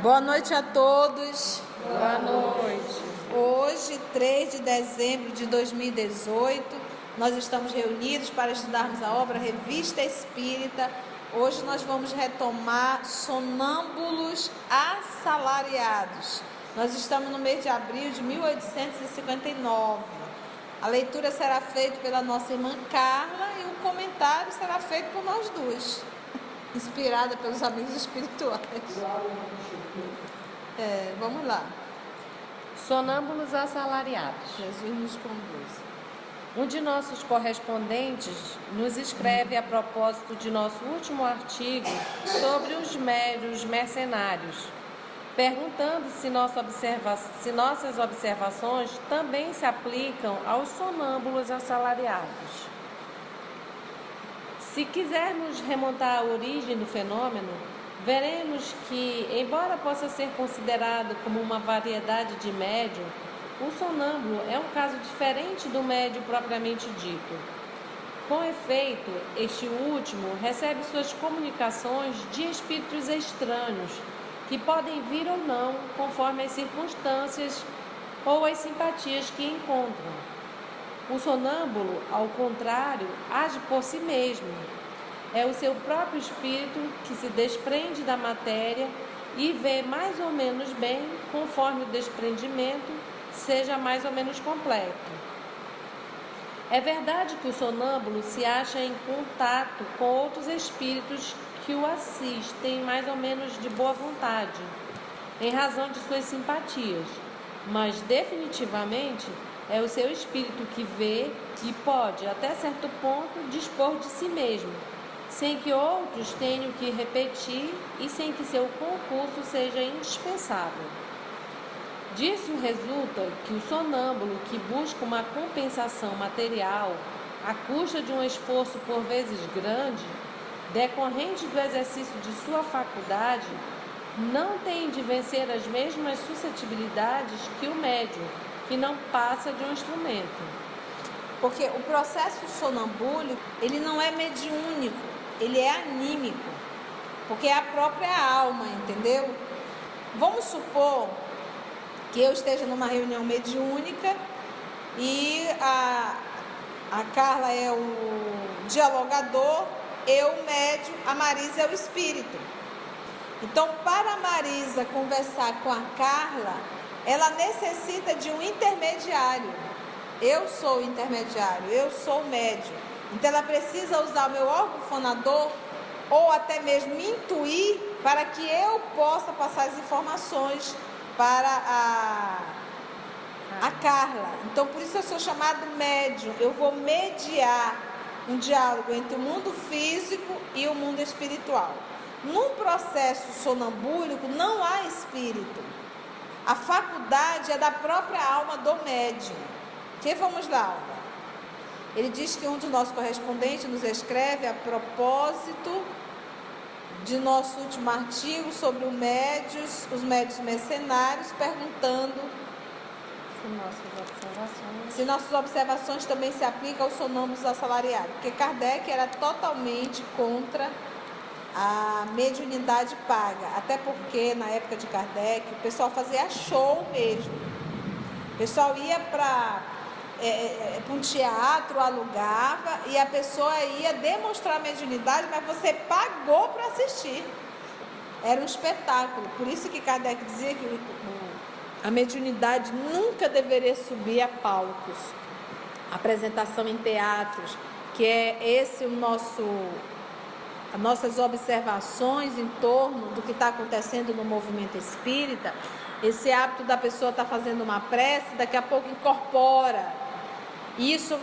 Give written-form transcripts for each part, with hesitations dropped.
Boa noite a todos. Boa noite. Hoje, 3 de dezembro de 2018, nós estamos reunidos para estudarmos a obra Revista Espírita. Hoje nós vamos retomar Sonâmbulos Assalariados. Nós estamos no mês de abril de 1859. A leitura será feita pela nossa irmã Carla e o comentário será feito por nós duas, inspirada pelos amigos espirituais. Vamos lá. Sonâmbulos assalariados. Jesus nos conduz. Um de nossos correspondentes nos escreve a propósito de nosso último artigo sobre os médiuns mercenários, perguntando se nossas observações também se aplicam aos sonâmbulos assalariados. Se quisermos remontar à origem do fenômeno, veremos que, embora possa ser considerado como uma variedade de médium, o sonâmbulo é um caso diferente do médium propriamente dito. Com efeito, este último recebe suas comunicações de espíritos estranhos, que podem vir ou não, conforme as circunstâncias ou as simpatias que encontram. O sonâmbulo, ao contrário, age por si mesmo. É o seu próprio espírito que se desprende da matéria e vê mais ou menos bem, conforme o desprendimento seja mais ou menos completo. É verdade que o sonâmbulo se acha em contato com outros espíritos que o assistem mais ou menos de boa vontade, em razão de suas simpatias, mas definitivamente é o seu espírito que vê e pode, até certo ponto, dispor de si mesmo, sem que outros tenham que repetir e sem que seu concurso seja indispensável. Disso resulta que o sonâmbulo que busca uma compensação material à custa de um esforço por vezes grande, decorrente do exercício de sua faculdade, não tem de vencer as mesmas suscetibilidades que o médium, que não passa de um instrumento. Porque o processo sonambúlico, ele não é mediúnico, ele é anímico, porque é a própria alma, entendeu? Vamos supor que eu esteja numa reunião mediúnica e a Carla é o dialogador, eu o médium, a Marisa é o espírito. Então, para a Marisa conversar com a Carla, ela necessita de um intermediário. Eu sou o intermediário, eu sou o médium. Então, ela precisa usar o meu órgão fonador ou até mesmo me intuir para que eu possa passar as informações para a Carla. Então, por isso eu sou chamado médium. Eu vou mediar um diálogo entre o mundo físico e o mundo espiritual. Num processo sonambúlico não há espírito. A faculdade é da própria alma do médium. Que vamos lá, Alba. Ele diz que um dos nossos correspondentes nos escreve a propósito de nosso último artigo sobre os médiuns mercenários, perguntando se nossas observações também se aplicam aos sonâmbulos assalariados, porque Kardec era totalmente contra a mediunidade paga, até porque na época de Kardec o pessoal fazia show mesmo, o pessoal ia para um teatro, alugava e a pessoa ia demonstrar a mediunidade, mas você pagou para assistir, era um espetáculo. Por isso que Kardec dizia que a mediunidade nunca deveria subir a palcos, apresentação em teatros, que é esse as nossas observações em torno do que está acontecendo no movimento espírita. Esse hábito da pessoa estar fazendo uma prece, daqui a pouco incorpora. Isso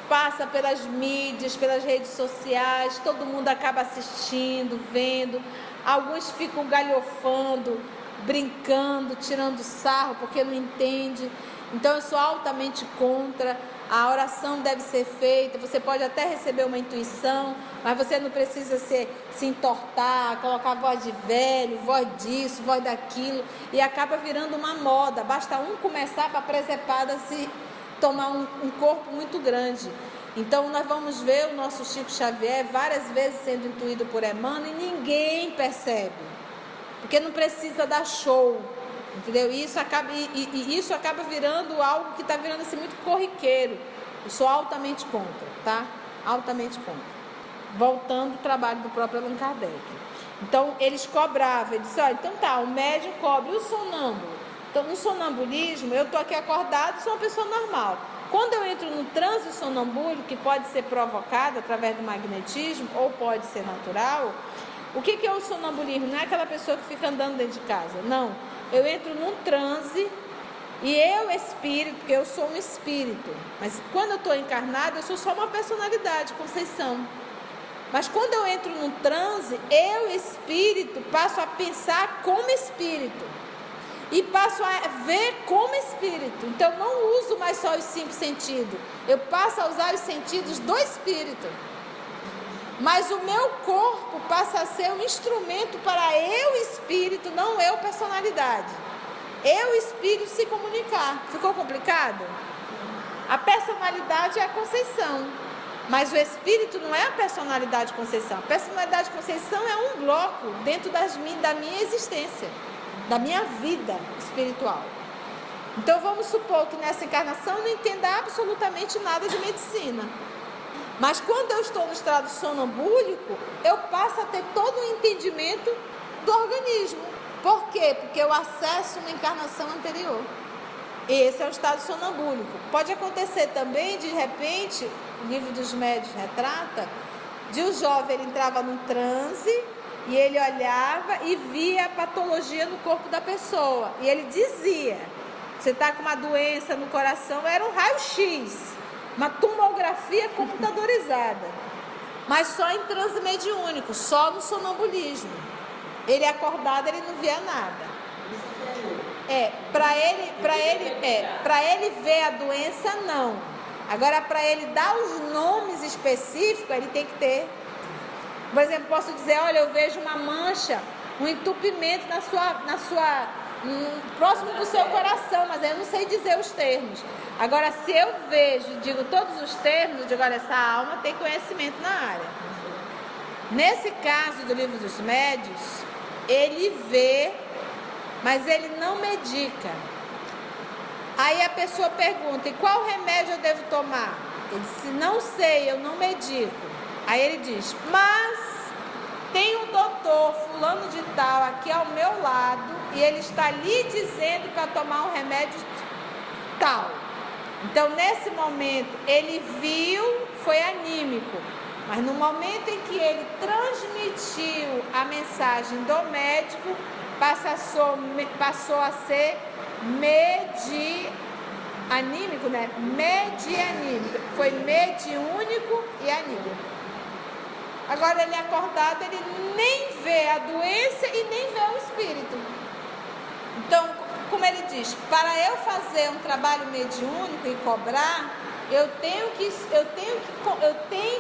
passa pelas mídias, pelas redes sociais, todo mundo acaba assistindo, vendo. Alguns ficam galhofando, brincando, tirando sarro, porque não entende. Então eu sou altamente contra. A oração deve ser feita, você pode até receber uma intuição, mas você não precisa se entortar, colocar voz de velho, voz disso, voz daquilo, e acaba virando uma moda. Basta um começar para a presepada se tomar um corpo muito grande. Então nós vamos ver o nosso Chico Xavier várias vezes sendo intuído por Emmanuel e ninguém percebe. porque não precisa dar show, entendeu? E isso acaba virando algo que está virando assim muito corriqueiro. Eu sou altamente contra, tá? Altamente contra. Voltando ao trabalho do próprio Allan Kardec. Então, eles cobravam, eles disseram, então tá, o médium cobra, e o sonâmbulo? Então, no sonambulismo, eu estou aqui acordado, sou uma pessoa normal. Quando eu entro no transe sonambúlico, que pode ser provocado através do magnetismo, ou pode ser natural, o que é o sonambulismo? Não é aquela pessoa que fica andando dentro de casa, não. Eu entro num transe, e eu, espírito, porque eu sou um espírito, mas quando eu estou encarnado, eu sou só uma personalidade, Conceição. Mas quando eu entro num transe, eu, espírito, passo a pensar como espírito. E passo a ver como espírito. Então, não uso mais só os 5 sentidos. Eu passo a usar os sentidos do espírito. Mas o meu corpo passa a ser um instrumento para eu, espírito, não eu, personalidade. Eu, espírito, se comunicar. Ficou complicado? A personalidade é a Conceição. Mas o espírito não é a personalidade Conceição. A personalidade Conceição é um bloco dentro da minha existência, da minha vida espiritual. Então vamos supor que nessa encarnação eu não entenda absolutamente nada de medicina. Mas quando eu estou no estado sonambúlico, eu passo a ter todo o entendimento do organismo. Por quê? Porque eu acesso uma encarnação anterior. Esse é o estado sonambúlico. Pode acontecer também, de repente, o livro dos médiuns retrata, de um jovem, ele entrava num transe e ele olhava e via a patologia no corpo da pessoa. E ele dizia, você está com uma doença no coração, era um raio-x, uma tomografia computadorizada. Mas só em transe mediúnico, só no sonambulismo. Ele acordado, ele não via nada. Para ele ver a doença, não. Agora, para ele dar os nomes específicos, ele tem que ter. Por exemplo, posso dizer, olha, eu vejo uma mancha, um entupimento próximo do seu coração, mas eu não sei dizer os termos. Agora, se eu vejo e digo todos os termos, eu digo, olha, essa alma tem conhecimento na área. Nesse caso do Livro dos Médiuns, ele vê, mas ele não medica. Aí a pessoa pergunta, e qual remédio eu devo tomar? Ele disse, não sei, eu não medico. Aí ele diz, mas tem um doutor fulano de tal aqui ao meu lado e ele está lhe dizendo para tomar um remédio tal. Então, nesse momento, ele viu, foi anímico. Mas no momento em que ele transmitiu a mensagem do médico, passou a ser medianímico, né? Medianímico. Foi mediúnico e anímico. Agora ele acordado, ele nem vê a doença e nem vê o espírito. Então, como ele diz, para eu fazer um trabalho mediúnico e cobrar, eu tenho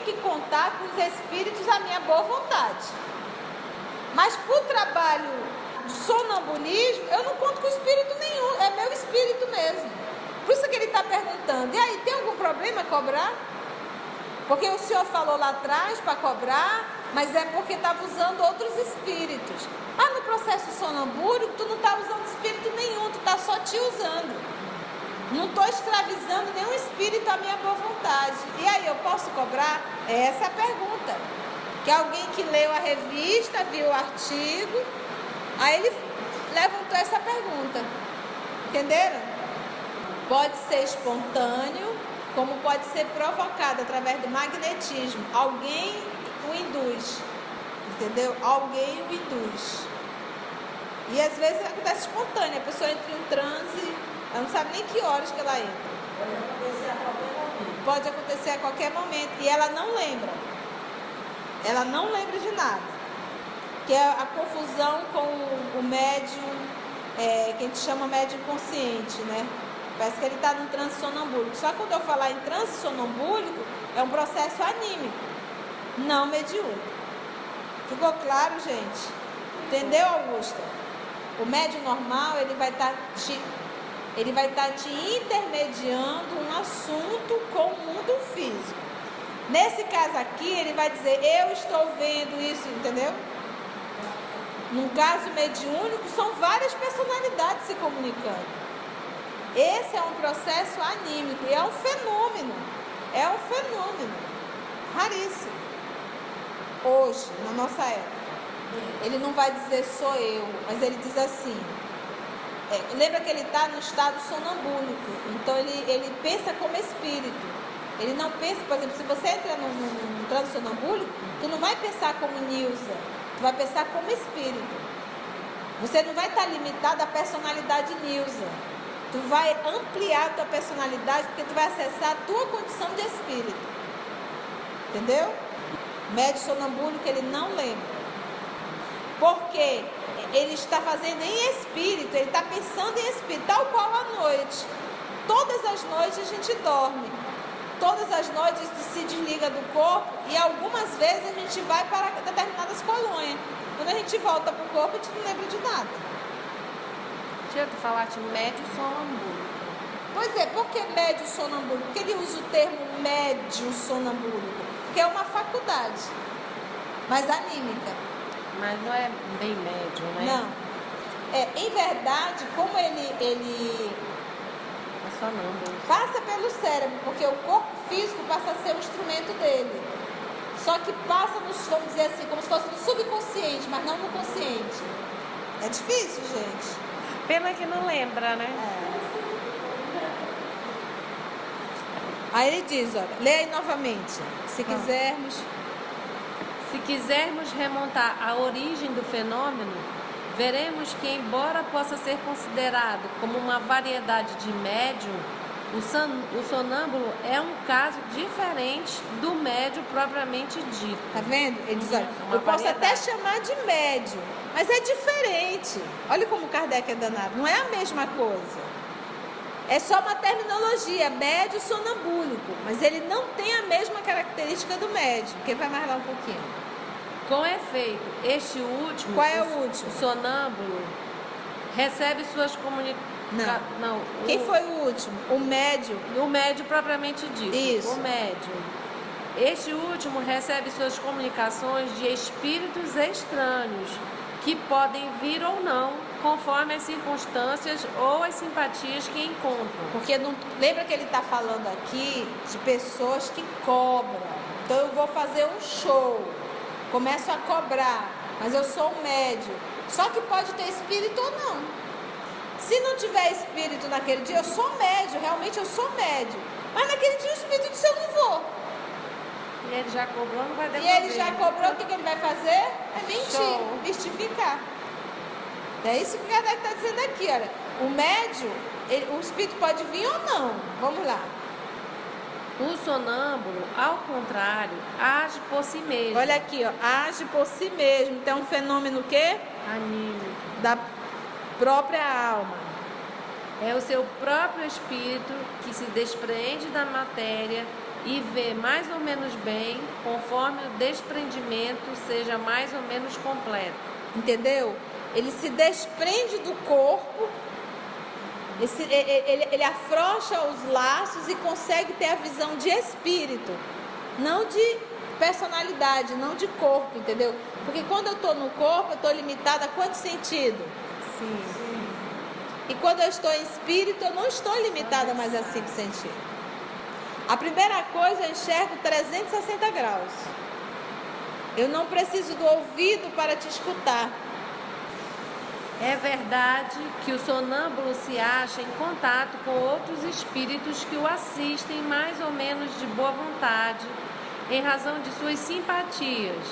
que contar com os espíritos à minha boa vontade. Mas para o trabalho de sonambulismo, eu não conto com espírito nenhum, é meu espírito mesmo. Por isso que ele está perguntando, e aí, tem algum problema cobrar? Porque o senhor falou lá atrás para cobrar, mas é porque estava usando outros espíritos. No processo sonambúlico, tu não está usando espírito nenhum, tu está só te usando. Não estou escravizando nenhum espírito à minha boa vontade. E aí, eu posso cobrar? Essa é a pergunta. Que alguém que leu a revista, viu o artigo, aí ele levantou essa pergunta. Entenderam? Pode ser espontâneo, como pode ser provocado através do magnetismo. Alguém o induz, entendeu? Alguém o induz. E às vezes acontece espontâneo, a pessoa entra em um transe, ela não sabe nem que horas que ela entra. Pode acontecer a qualquer momento. E ela não lembra. Ela não lembra de nada. Que é a confusão com o médium, que a gente chama médium consciente, né? Parece que ele está num transe sonambúlico. Só que quando eu falar em transe sonambúlico, é um processo anímico, não mediúnico. Ficou claro, gente? Entendeu, Augusta? O médium normal, ele vai estar te intermediando um assunto com o mundo físico. Nesse caso aqui, ele vai dizer, eu estou vendo isso, entendeu? Num caso mediúnico, são várias personalidades se comunicando. Esse é um processo anímico e é um fenômeno raríssimo. Hoje, na nossa época, ele não vai dizer sou eu, mas ele diz assim, lembra que ele está no estado sonambúlico, então ele pensa como espírito. Ele não pensa, por exemplo, se você entra no transe sonambúlico, tu não vai pensar como Nilza, tu vai pensar como espírito. Você não vai estar limitado à personalidade Nilza. Tu vai ampliar a tua personalidade, porque tu vai acessar a tua condição de espírito. Entendeu? Médio sonambúlico, ele não lembra. Porque ele está fazendo em espírito, ele está pensando em espírito, tal qual à noite. Todas as noites a gente dorme. Todas as noites se desliga do corpo e algumas vezes a gente vai para determinadas colônias. Quando a gente volta para o corpo, a gente não lembra de nada. Tia, tu falaste médio sonambúlico. Pois é, por que médio sonambúlico? Porque ele usa o termo médio sonambúlico, que é uma faculdade, mas anímica. Mas não é bem médio, né? Não. Em verdade, como ele É sonâmbulo. passa pelo cérebro, porque o corpo físico passa a ser o instrumento dele. Só que passa, vamos dizer assim, como se fosse no subconsciente, mas não no consciente. É difícil, gente. Pena que não lembra, né? Aí ele diz, olha, lê aí novamente. Se quisermos remontar a origem do fenômeno, veremos que, embora possa ser considerado como uma variedade de médium, o sonâmbulo é um caso diferente do médium propriamente dito. Tá vendo? Ele diz, olha, eu posso até chamar de médium, mas é diferente. Olha como Kardec é danado. Não é a mesma coisa. É só uma terminologia, médio sonambúlico, mas ele não tem a mesma característica do médio. Quem vai mais lá um pouquinho? Com efeito, este último... Qual é o último? O sonâmbulo recebe suas comunicações... Não. Quem foi o último? O médio. O médio propriamente dito. Isso. O médio. Este último recebe suas comunicações de espíritos estranhos, que podem vir ou não, conforme as circunstâncias ou as simpatias que encontram. Porque não, lembra que ele está falando aqui de pessoas que cobram. Então eu vou fazer um show, começo a cobrar, mas eu sou um médium. Só que pode ter espírito ou não. Se não tiver espírito naquele dia, eu sou médium, realmente eu sou médium. Mas naquele dia o espírito disse, eu não vou. E ele já cobrou, não vai devolver. E ele já cobrou, o que ele vai fazer? É mentir, Show. mistificar. É isso que o Kardec está dizendo aqui, olha. O médium, o espírito pode vir ou não. Vamos lá. O sonâmbulo, ao contrário, age por si mesmo. Olha aqui, ó, age por si mesmo. Então, um fenômeno o quê? Anímico. Da própria alma. É o seu próprio espírito que se desprende da matéria e vê mais ou menos bem, conforme o desprendimento seja mais ou menos completo. Entendeu? Ele se desprende do corpo, ele afrouxa os laços e consegue ter a visão de espírito, não de personalidade, não de corpo, entendeu? Porque quando eu estou no corpo, eu estou limitada a quanto sentido? Sim. E quando eu estou em espírito, eu não estou limitada mais a 5 sentidos. A primeira coisa, eu enxergo 360 graus. Eu não preciso do ouvido para te escutar. É verdade que o sonâmbulo se acha em contato com outros espíritos que o assistem mais ou menos de boa vontade, em razão de suas simpatias,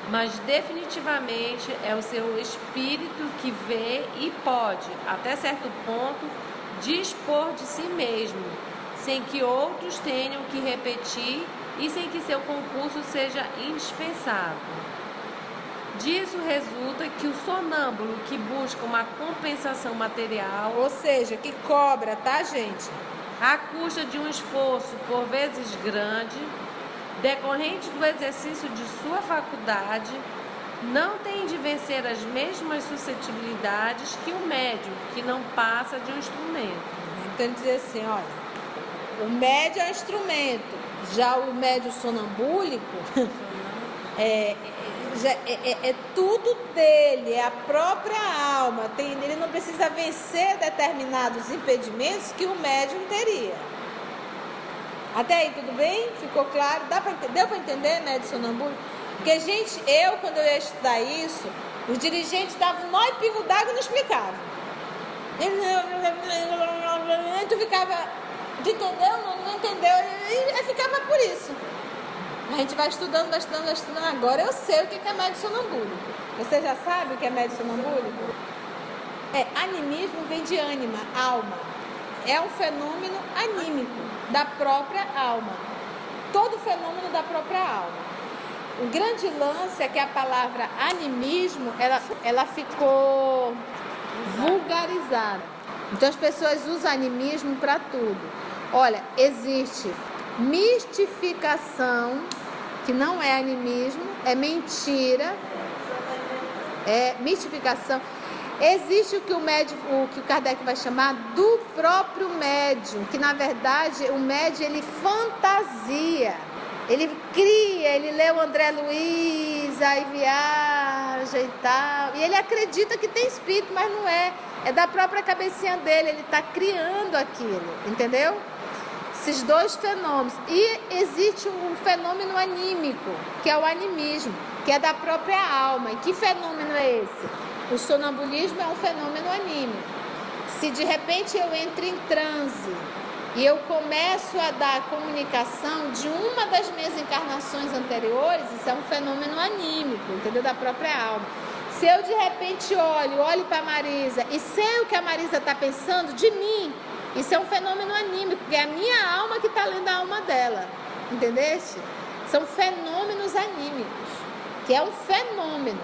mas definitivamente é o seu espírito que vê e pode, até certo ponto, dispor de si mesmo, sem que outros tenham que repetir e sem que seu concurso seja indispensável. Disso resulta que o sonâmbulo que busca uma compensação material, Ou seja, que cobra, tá, gente? à custa de um esforço por vezes grande, decorrente do exercício de sua faculdade, não tem de vencer as mesmas suscetibilidades que o médium, que não passa de um instrumento. Então ele diz assim, olha, o médium é um instrumento, já o médium sonambúlico É tudo dele, é a própria alma. Ele não precisa vencer determinados impedimentos que o médium teria. Até aí, tudo bem? Ficou claro? Deu para entender, médium sonambúlico? Porque, gente, quando eu ia estudar isso, os dirigentes davam nó e pingo d'água e não explicavam. Tu ficava, tu entendeu? Não entendeu? E ficava por isso. A gente vai estudando. Agora eu sei o que é médium sonambúlico. Você já sabe o que é médium sonambúlico? Animismo vem de ânima, alma. É um fenômeno anímico da própria alma. Todo fenômeno da própria alma. O grande lance é que a palavra animismo, ela ficou vulgarizada. Então as pessoas usam animismo para tudo. Olha, existe mistificação, que não é animismo, é mentira, é mistificação. Existe o que o Kardec vai chamar do próprio médium, que na verdade o médium ele fantasia, ele cria, ele lê o André Luiz, aí viaja e tal, e ele acredita que tem espírito, mas não é da própria cabecinha dele, ele está criando aquilo, entendeu? Esses dois fenômenos. E existe um fenômeno anímico, que é o animismo, que é da própria alma. E que fenômeno é esse? O sonambulismo é um fenômeno anímico. Se de repente eu entro em transe e eu começo a dar comunicação de uma das minhas encarnações anteriores, isso é um fenômeno anímico, entendeu? Da própria alma. Se eu de repente olho para a Marisa e sei o que a Marisa está pensando de mim, isso é um fenômeno anímico, porque é a minha alma que está lendo a alma dela, entendeste? São fenômenos anímicos, que é um fenômeno.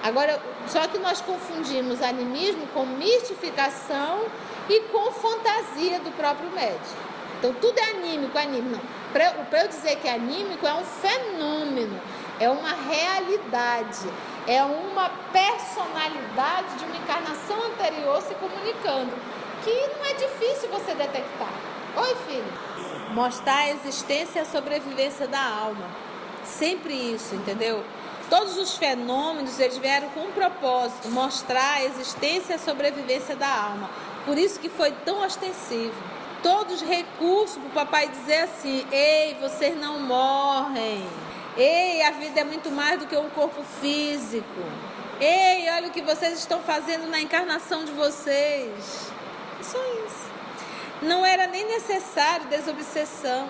Agora, só que nós confundimos animismo com mistificação e com fantasia do próprio médium. Então, tudo é anímico. Não. Para eu dizer que é anímico, é um fenômeno, é uma realidade, é uma personalidade de uma encarnação anterior se comunicando, que não é difícil você detectar. Oi, filho. Mostrar a existência e a sobrevivência da alma. Sempre isso, entendeu? Todos os fenômenos, eles vieram com um propósito, mostrar a existência e a sobrevivência da alma. Por isso que foi tão ostensivo. Todos os recursos para o papai dizer assim: ei, vocês não morrem. Ei, a vida é muito mais do que um corpo físico. Ei, olha o que vocês estão fazendo na encarnação de vocês. Só isso. Não era nem necessário desobsessão.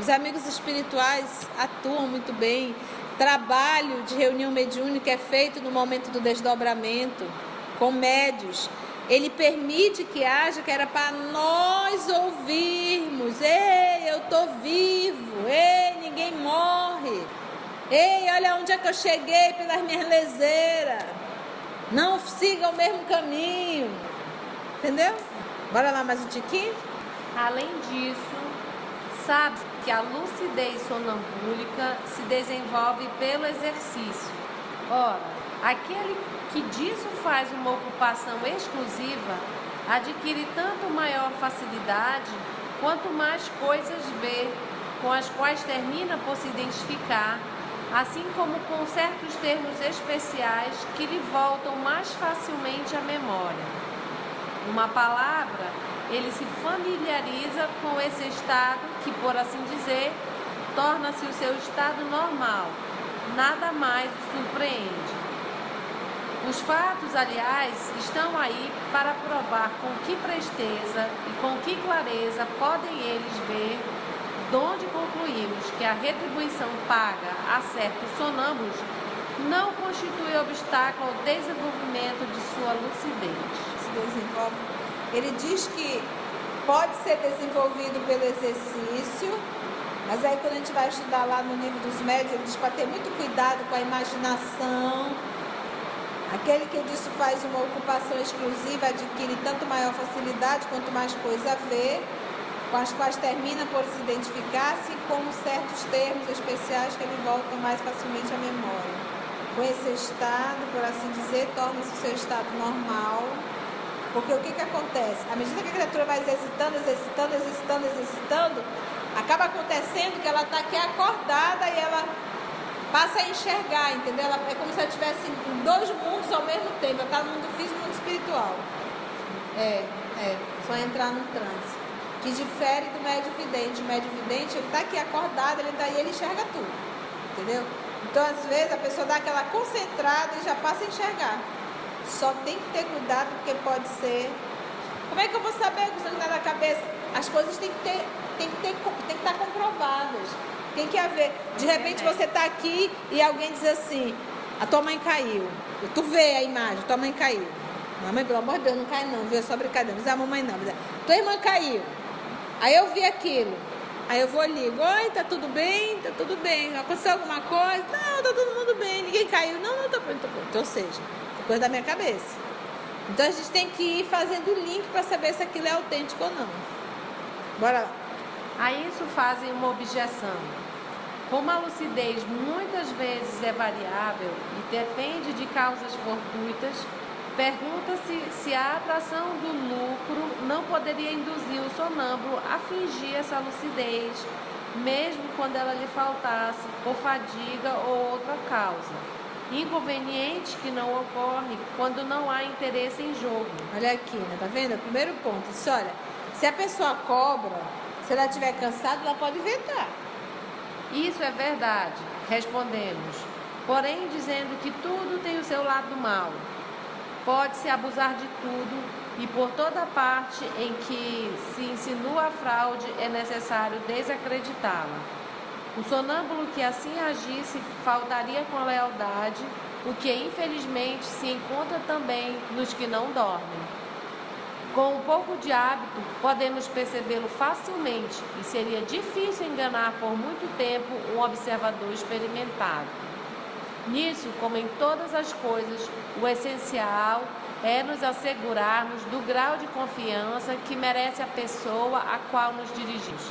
Os amigos espirituais atuam muito bem. Trabalho de reunião mediúnica é feito no momento do desdobramento, com médios. Ele permite que haja, que era para nós ouvirmos. Ei, eu estou vivo. Ei, ninguém morre. Ei, olha onde é que eu cheguei pelas minhas lezeiras. Não siga o mesmo caminho. Entendeu? Bora lá mais um tiquinho? Além disso, sabe que a lucidez sonambúlica se desenvolve pelo exercício. Ora, aquele que disso faz uma ocupação exclusiva adquire tanto maior facilidade quanto mais coisas vê, com as quais termina por se identificar, assim como com certos termos especiais que lhe voltam mais facilmente à memória. Uma palavra, ele se familiariza com esse estado que, por assim dizer, torna-se o seu estado normal. Nada mais o surpreende. Os fatos, aliás, estão aí para provar com que presteza e com que clareza podem eles ver, donde concluímos que a retribuição paga a certos sonâmbulos não constitui obstáculo ao desenvolvimento de sua lucidez. Ele diz que pode ser desenvolvido pelo exercício, mas aí quando a gente vai estudar lá no livro dos médiuns, ele diz para ter muito cuidado com a imaginação. Aquele que disso faz uma ocupação exclusiva adquire tanto maior facilidade quanto mais coisa vê, com as quais termina por se identificar, assim como certos termos especiais que lhe voltam mais facilmente à memória. Com esse estado, por assim dizer, torna-se o seu estado normal. Porque o que acontece? À medida que a criatura vai exercitando, acaba acontecendo que ela está aqui acordada e ela passa a enxergar, entendeu? Ela, é como se ela estivesse em dois mundos ao mesmo tempo. Ela está no mundo físico e no mundo espiritual. Só entrar num transe. Que difere do médio vidente. O médio vidente, ele está aqui acordado, ele está aí, ele enxerga tudo. Entendeu? Então, às vezes, a pessoa dá aquela concentrada e já passa a enxergar. Só tem que ter cuidado, porque pode ser... Como é que eu vou saber que o sangue está na cabeça? As coisas têm que estar comprovadas. Tem que haver. De repente, você está aqui e alguém diz assim, a tua mãe caiu. Tu vê a imagem, tua mãe caiu. Mamãe, pelo amor de Deus, não cai não, viu? É só brincadeira. Não diz a mamãe não. Tua irmã caiu. Aí eu vi aquilo. Aí eu vou ali, oi, tá tudo bem? Tá tudo bem. Aconteceu alguma coisa? Não, tá todo mundo bem. Ninguém caiu. Não, tá pronto. Ou seja, é coisa da minha cabeça. Então a gente tem que ir fazendo o link para saber se aquilo é autêntico ou não. Bora lá. A isso fazem uma objeção. Como a lucidez muitas vezes é variável e depende de causas fortuitas, pergunta-se se a atração do lucro não poderia induzir o sonâmbulo a fingir essa lucidez, mesmo quando ela lhe faltasse por fadiga ou outra causa. Inconveniente que não ocorre quando não há interesse em jogo. Olha aqui, né? Tá vendo? O primeiro ponto. Isso, olha, se a pessoa cobra, se ela estiver cansada, ela pode inventar. Isso é verdade, respondemos. Porém, dizendo que tudo tem o seu lado mau. Pode-se abusar de tudo e por toda parte em que se insinua a fraude é necessário desacreditá-la. O sonâmbulo que assim agisse faltaria com a lealdade, o que infelizmente se encontra também nos que não dormem. Com um pouco de hábito, podemos percebê-lo facilmente e seria difícil enganar por muito tempo um observador experimentado. Nisso, como em todas as coisas, o essencial é nos assegurarmos do grau de confiança que merece a pessoa a qual nos dirigimos.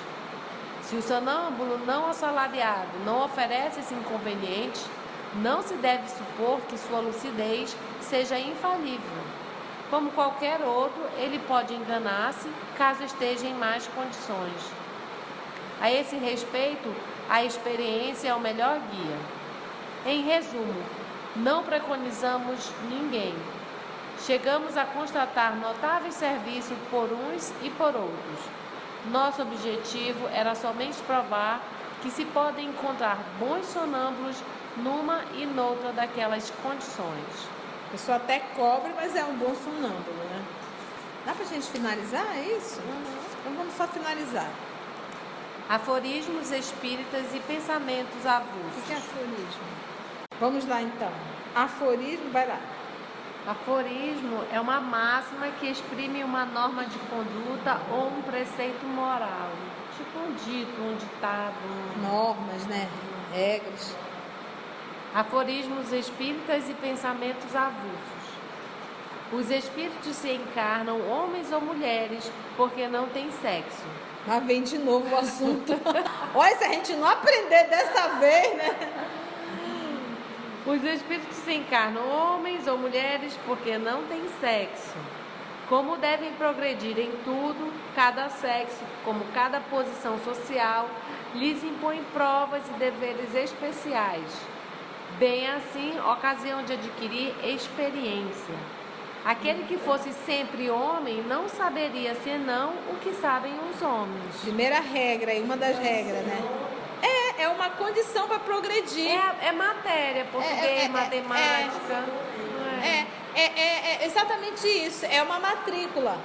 Se o sonâmbulo não assalariado não oferece esse inconveniente, não se deve supor que sua lucidez seja infalível. Como qualquer outro, ele pode enganar-se caso esteja em más condições. A esse respeito, a experiência é o melhor guia. Em resumo, não preconizamos ninguém. Chegamos a constatar notável serviço por uns e por outros. Nosso objetivo era somente provar que se podem encontrar bons sonâmbulos numa e noutra daquelas condições. A pessoa até cobra, mas é um bom sonâmbulo, né? Dá pra gente finalizar isso? Então vamos só finalizar. Aforismos espíritas e pensamentos avulsos. O que é aforismo? Vamos lá então. Aforismo, vai lá. Aforismo é uma máxima que exprime uma norma de conduta ou um preceito moral. Tipo um dito, um ditado. Normas, né? Regras. Aforismos espíritas e pensamentos avulsos. Os espíritos se encarnam homens ou mulheres porque não têm sexo. Mas vem de novo o assunto. Olha, se a gente não aprender dessa vez, né? Os espíritos se encarnam homens ou mulheres porque não têm sexo. Como devem progredir em tudo, cada sexo, como cada posição social, lhes impõe provas e deveres especiais. Bem assim, ocasião de adquirir experiência. Aquele que fosse sempre homem não saberia senão o que sabem os homens. Primeira regra, e uma das regras, né? É uma condição para progredir. É matéria, português, matemática. É exatamente isso. É uma matrícula.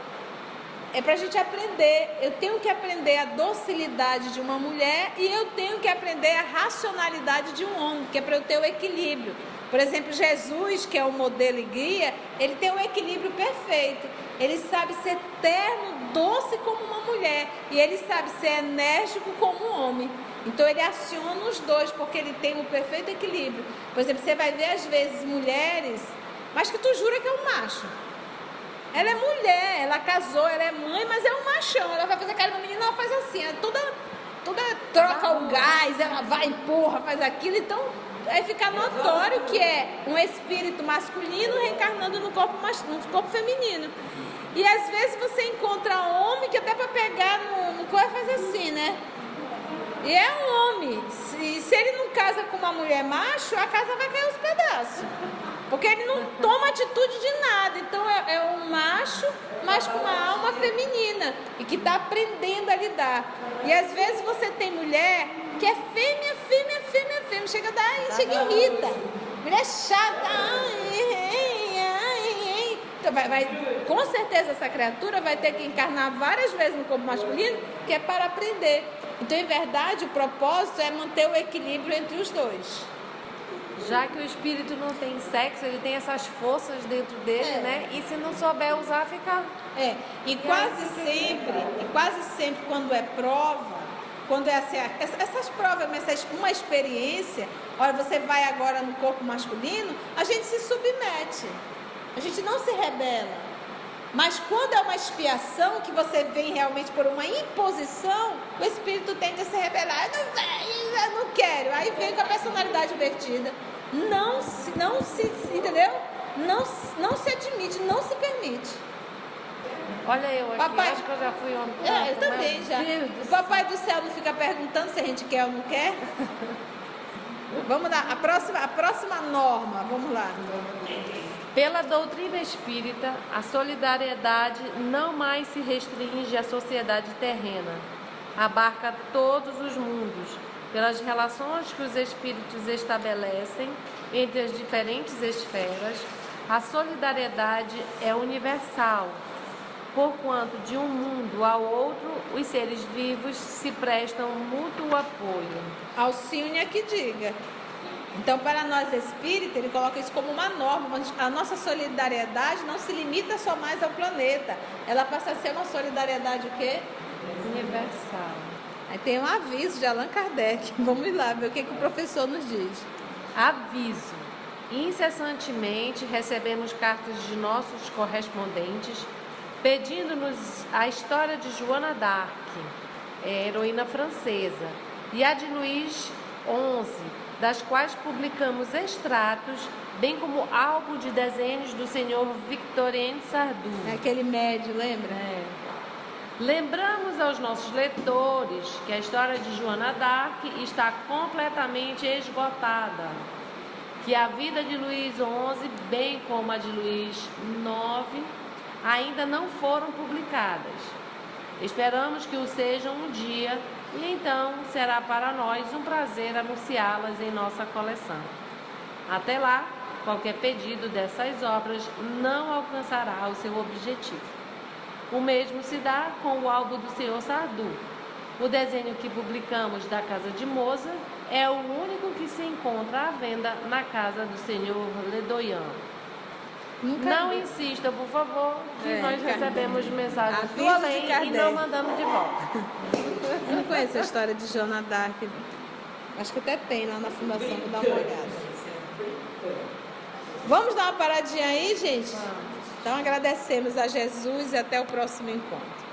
É para a gente aprender. Eu tenho que aprender a docilidade de uma mulher e eu tenho que aprender a racionalidade de um homem, que é para eu ter o equilíbrio. Por exemplo, Jesus, que é o modelo e guia, ele tem um equilíbrio perfeito. Ele sabe ser terno, doce como uma mulher, e ele sabe ser enérgico como um homem. Então ele aciona os dois, porque ele tem um perfeito equilíbrio. Por exemplo, você vai ver às vezes mulheres, mas que tu jura que é um macho. Ela é mulher, ela casou, ela é mãe, mas é um machão. Ela vai fazer cara de uma menina, ela faz assim, toda troca o gás, ela vai, empurra, faz aquilo. Então aí fica notório que é um espírito masculino reencarnando no corpo feminino. E às vezes você encontra homem que até para pegar no corpo faz assim, né? E é um homem. Se ele não casa com uma mulher macho, a casa vai cair aos pedaços. Porque ele não toma atitude de nada. Então é um macho, mas com uma alma feminina. E que está aprendendo a lidar. E às vezes você tem mulher que é fêmea. Chega e irrita. Mulher chata. Então com certeza essa criatura vai ter que encarnar várias vezes no corpo masculino, que é para aprender. Então, em verdade, o propósito é manter o equilíbrio entre os dois. Já que o espírito não tem sexo, ele tem essas forças dentro dele, né? E se não souber usar, fica... E quase sempre quando é prova, quando é assim, essas provas, uma experiência, olha, você vai agora no corpo masculino, a gente se submete, a gente não se rebela. Mas quando é uma expiação, que você vem realmente por uma imposição, o espírito tende a se rebelar. Eu não quero. Aí vem com a personalidade invertida. Não se entendeu? Não se admite, não se permite. Olha eu aqui, Papai, acho que eu já fui ontem. Eu também já. O Papai do Céu não fica perguntando se a gente quer ou não quer? Vamos lá, a próxima norma, vamos lá. Pela doutrina espírita, a solidariedade não mais se restringe à sociedade terrena, abarca todos os mundos, pelas relações que os espíritos estabelecem entre as diferentes esferas. A solidariedade é universal, porquanto de um mundo ao outro os seres vivos se prestam mútuo apoio. Alcione que diga. Então, para nós espíritas, ele coloca isso como uma norma. A nossa solidariedade não se limita só mais ao planeta. Ela passa a ser uma solidariedade o quê? Universal. Aí tem um aviso de Allan Kardec. Vamos lá ver o que o professor nos diz. Aviso. Incessantemente recebemos cartas de nossos correspondentes pedindo-nos a história de Joana d'Arc, heroína francesa, e a de Luís XI, das quais publicamos extratos, bem como álbum de desenhos do senhor Victorien Sardou. É aquele médio, lembra? Lembramos aos nossos leitores que a história de Joana d'Arc está completamente esgotada, que a vida de Luís XI, bem como a de Luís IX, ainda não foram publicadas. Esperamos que o sejam um dia, e então será para nós um prazer anunciá-las em nossa coleção. Até lá, qualquer pedido dessas obras não alcançará o seu objetivo. O mesmo se dá com o álbum do senhor Sardou. O desenho que publicamos da casa de Mozart é o único que se encontra à venda na casa do senhor Ledoyan. Não insista, por favor, que nós recebemos mensagens do além e não mandamos de volta. Eu não conheço a história de Joana d'Arc. Acho que até tem lá na fundação, vou dar uma olhada. Vamos dar uma paradinha aí, gente? Então agradecemos a Jesus e até o próximo encontro.